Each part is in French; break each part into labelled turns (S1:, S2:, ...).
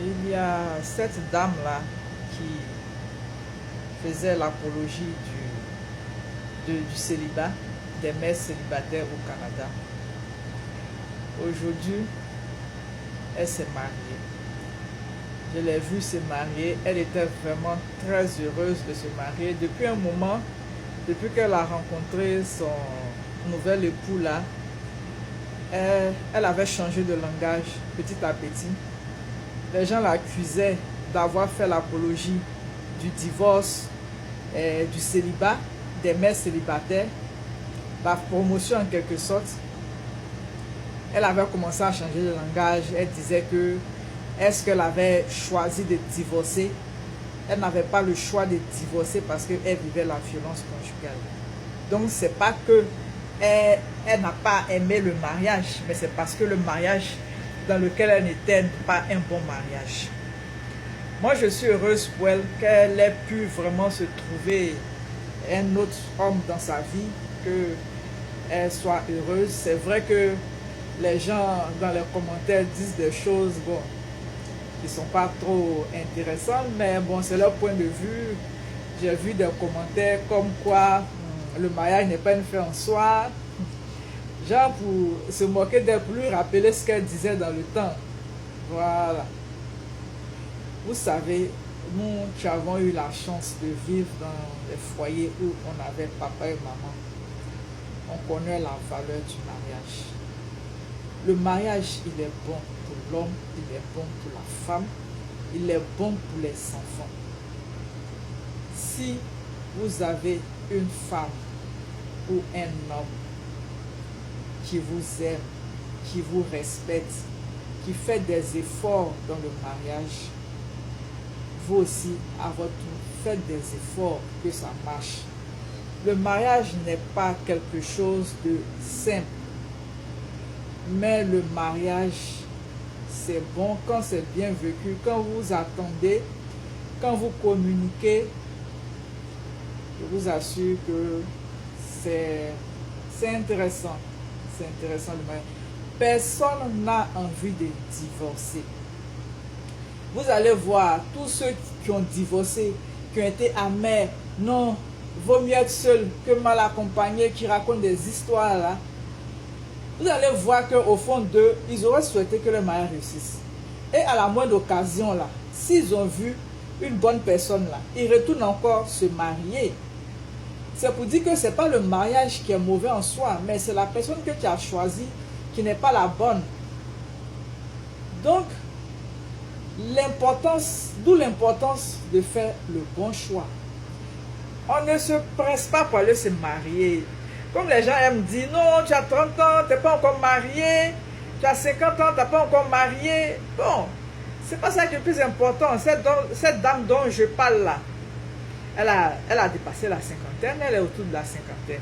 S1: Il y a cette dame-là qui faisait l'apologie du célibat, des mères célibataires au Canada. Aujourd'hui, elle s'est mariée. Je l'ai vue se marier. Elle était vraiment très heureuse de se marier. Depuis un moment, depuis qu'elle a rencontré son nouvel époux là, elle avait changé de langage petit à petit. Les gens l'accusaient d'avoir fait l'apologie du divorce, du célibat, des mères célibataires, la promotion en quelque sorte. Elle avait commencé à changer de langage. Elle disait que est-ce qu'elle avait choisi de divorcer? Elle n'avait pas le choix de divorcer parce qu'elle vivait la violence conjugale. Donc c'est pas que elle n'a pas aimé le mariage, mais c'est parce que le mariage dans lequel elle n'était pas un bon mariage. Moi je suis heureuse pour elle qu'elle ait pu vraiment se trouver un autre homme dans sa vie, qu'elle soit heureuse. C'est vrai que les gens dans les commentaires disent des choses bon, qui ne sont pas trop intéressantes, mais bon, c'est leur point de vue. J'ai vu des commentaires comme quoi le mariage n'est pas une fin en soi. Genre pour se moquer d'elle, pour lui rappeler ce qu'elle disait dans le temps. Voilà. Vous savez, nous avons eu la chance de vivre dans des foyers où on avait papa et maman. On connaît la valeur du mariage. Le mariage, il est bon pour l'homme, il est bon pour la femme, il est bon pour les enfants. Si vous avez une femme ou un homme qui vous aime, qui vous respecte, qui fait des efforts dans le mariage, vous aussi, à votre tour, faites des efforts que ça marche. Le mariage n'est pas quelque chose de simple. Mais le mariage, c'est bon quand c'est bien vécu, quand vous attendez, quand vous communiquez. Je vous assure que c'est intéressant. C'est intéressant le mariage. Personne n'a envie de divorcer. Vous allez voir tous ceux qui ont divorcé, qui ont été amers. Non, vaut mieux être seul que mal accompagné, qui racontent des histoires là. Vous allez voir qu'au fond d'eux, ils auraient souhaité que le mariage réussisse. Et à la moindre occasion là, s'ils ont vu une bonne personne là, ils retournent encore se marier. C'est pour dire que ce n'est pas le mariage qui est mauvais en soi, mais c'est la personne que tu as choisie qui n'est pas la bonne. Donc, d'où l'importance de faire le bon choix. On ne se presse pas pour aller se marier. Comme les gens aiment dire, non, tu as 30 ans, tu n'es pas encore marié. Tu as 50 ans, tu n'es pas encore marié. Bon, c'est pas ça qui est le plus important. Cette dame dont je parle là, elle a dépassé la cinquantaine, elle est autour de la cinquantaine.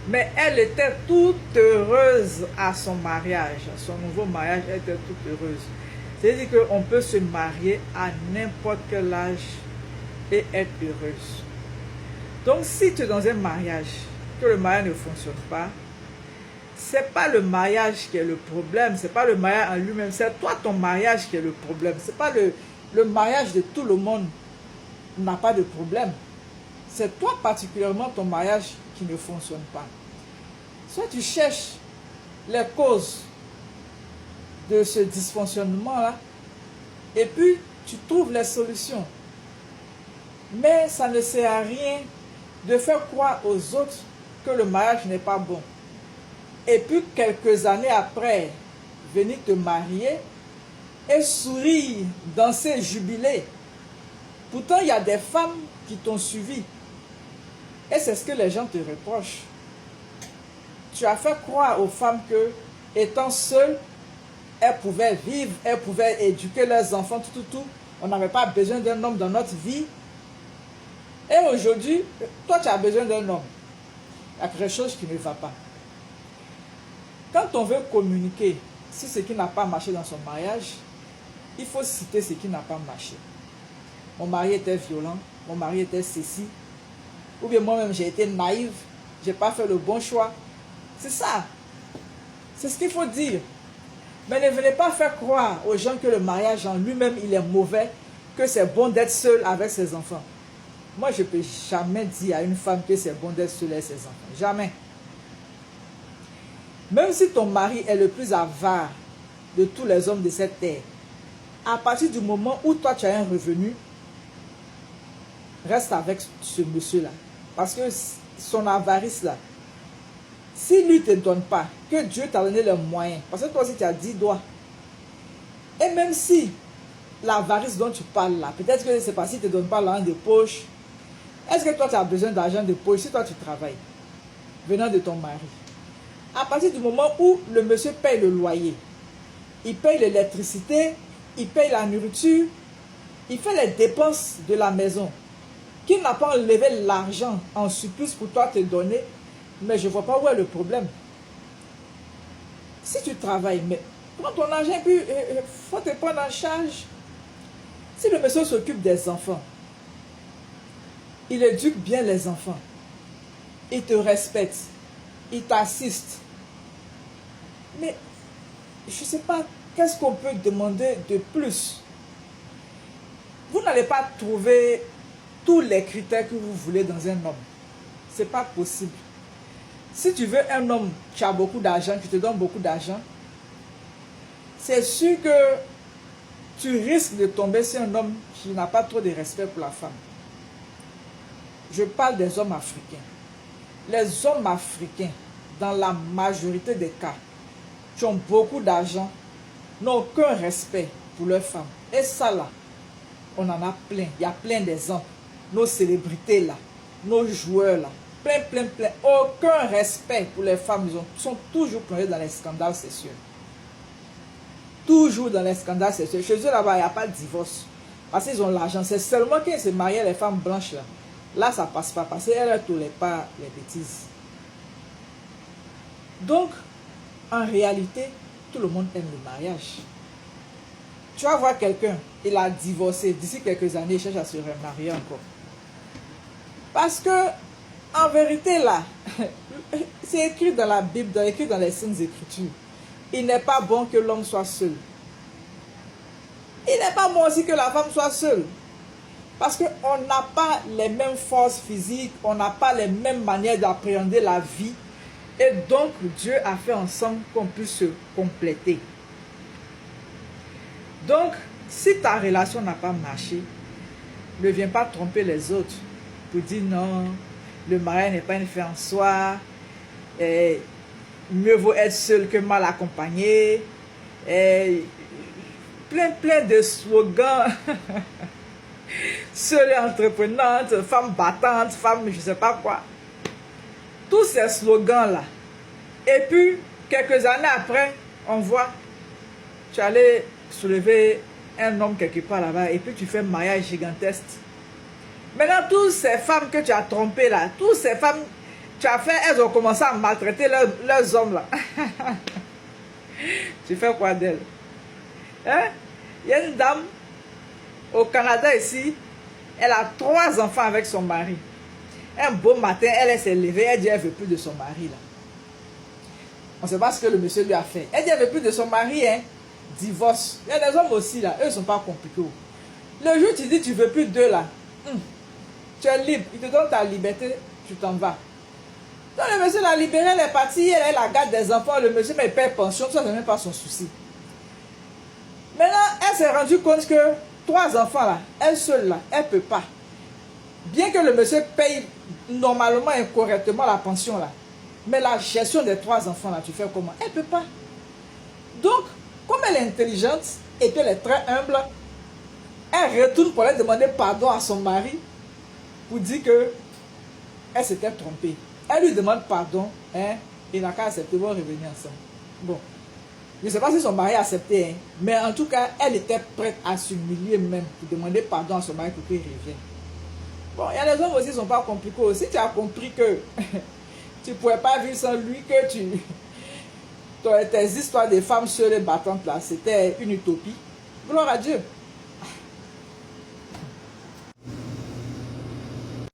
S1: Mais elle était toute heureuse à son mariage, à son nouveau mariage, elle était toute heureuse. C'est-à-dire qu'on peut se marier à n'importe quel âge et être heureuse. Donc si tu es dans un mariage, que le mariage ne fonctionne pas, c'est pas le mariage qui est le problème, c'est pas le mariage en lui-même, c'est toi ton mariage qui est le problème. C'est pas le mariage de tout le monde n'a pas de problème. C'est toi particulièrement ton mariage qui ne fonctionne pas. Soit tu cherches les causes de ce dysfonctionnement-là, et puis tu trouves les solutions. Mais ça ne sert à rien de faire croire aux autres que le mariage n'est pas bon. Et puis quelques années après, venir te marier et sourire, danser, jubiler. Pourtant, il y a des femmes qui t'ont suivi. Et c'est ce que les gens te reprochent. Tu as fait croire aux femmes que, étant seules, elles pouvaient vivre, elles pouvaient éduquer leurs enfants, tout. On n'avait pas besoin d'un homme dans notre vie. Et aujourd'hui, toi, tu as besoin d'un homme. Il y a quelque chose qui ne va pas. Quand on veut communiquer sur ce qui n'a pas marché dans son mariage, il faut citer ce qui n'a pas marché. Mon mari était violent, mon mari était ceci, ou bien moi-même j'ai été naïve, je n'ai pas fait le bon choix. C'est ça. C'est ce qu'il faut dire. Mais ne venez pas faire croire aux gens que le mariage en lui-même, il est mauvais, que c'est bon d'être seul avec ses enfants. Moi, je ne peux jamais dire à une femme que c'est bon d'être seule avec ses enfants. Jamais. Même si ton mari est le plus avare de tous les hommes de cette terre, à partir du moment où toi tu as un revenu, reste avec ce monsieur-là. Parce que son avarice là, s'il ne te donne pas, que Dieu t'a donné les moyens, parce que toi aussi tu as 10 doigts. Et même si l'avarice dont tu parles là, peut-être que c'est parce qu'il ne te donne pas l'argent de poche. Est-ce que toi tu as besoin d'argent de poche si toi tu travailles, venant de ton mari? À partir du moment où le monsieur paye le loyer, il paye l'électricité, il paye la nourriture, il fait les dépenses de la maison, qu'il n'a pas enlevé l'argent en surplus pour toi te donner, mais je ne vois pas où est le problème. Si tu travailles, mais prends ton argent et puis il faut te prendre en charge. Si le monsieur s'occupe des enfants, il éduque bien les enfants, il te respecte, il t'assiste. Mais je ne sais pas, qu'est-ce qu'on peut demander de plus? Vous n'allez pas trouver tous les critères que vous voulez dans un homme. Ce n'est pas possible. Si tu veux un homme qui a beaucoup d'argent, qui te donne beaucoup d'argent, c'est sûr que tu risques de tomber sur un homme qui n'a pas trop de respect pour la femme. Je parle des hommes africains. Les hommes africains, dans la majorité des cas, qui ont beaucoup d'argent, n'ont aucun respect pour leurs femmes. Et ça là, on en a plein. Il y a plein d'exemples. Nos célébrités là, nos joueurs là, plein. Aucun respect pour les femmes. Ils sont toujours plongés dans les scandales sexuels. Toujours dans les scandales sexuels. Chez eux là-bas, il n'y a pas de divorce. Parce qu'ils ont l'argent. C'est seulement quand ils se marient les femmes blanches là. Là, ça passe pas. Parce qu'elles ne tolèrent pas les bêtises. Donc, en réalité, tout le monde aime le mariage. Tu vas voir quelqu'un, il a divorcé. D'ici quelques années, il cherche à se remarier encore. Parce que, en vérité là, c'est écrit dans la Bible, écrit dans les Saintes Écritures. Il n'est pas bon que l'homme soit seul. Il n'est pas bon aussi que la femme soit seule. Parce qu'on n'a pas les mêmes forces physiques, on n'a pas les mêmes manières d'appréhender la vie. Et donc, Dieu a fait ensemble qu'on puisse se compléter. Donc, si ta relation n'a pas marché, ne viens pas tromper les autres pour dire non, le mariage n'est pas une fin en soi, et mieux vaut être seul que mal accompagné, et plein de slogans. Seule et entreprenante, femme battante, femme je ne sais pas quoi. Tous ces slogans-là. Et puis, quelques années après, on voit, tu allais soulever un homme quelque part là-bas et puis tu fais un mariage gigantesque. Maintenant, toutes ces femmes que tu as trompées là, toutes ces femmes tu as fait, elles ont commencé à maltraiter leurs hommes là. Tu fais quoi d'elles? Hein? Il y a une dame au Canada ici, elle a 3 enfants avec son mari. Un beau matin, elle s'est levée, elle dit elle ne veut plus de son mari là. On ne sait pas ce que le monsieur lui a fait. Elle dit elle ne veut plus de son mari, hein. Divorce. Il y a des hommes aussi là, eux ne sont pas compliqués. Le jour où tu dis tu ne veux plus d'eux là, tu es libre, il te donne ta liberté, tu t'en vas. Donc le monsieur l'a libéré, elle est partie, elle la garde des enfants, le monsieur mais il paye pension, ça n'est même pas son souci. Maintenant, elle s'est rendue compte que 3 enfants là, elle seule là, elle ne peut pas. Bien que le monsieur paye normalement et correctement la pension là, mais la gestion des 3 enfants là, tu fais comment? Elle ne peut pas. Donc, comme elle est intelligente et qu'elle est très humble, elle retourne pour aller demander pardon à son mari pour dire que elle s'était trompée. Elle lui demande pardon, hein, il n'a qu'à accepter, ils vont revenir ensemble. Bon, je ne sais pas si son mari a accepté, hein, mais en tout cas, elle était prête à s'humilier même pour demander pardon à son mari pour qu'il revienne. Bon, il y a des hommes aussi qui ne sont pas compliqués. Si tu as compris que tu ne pouvais pas vivre sans lui, que tes histoires de femmes seules et battantes là, c'était une utopie, gloire à Dieu.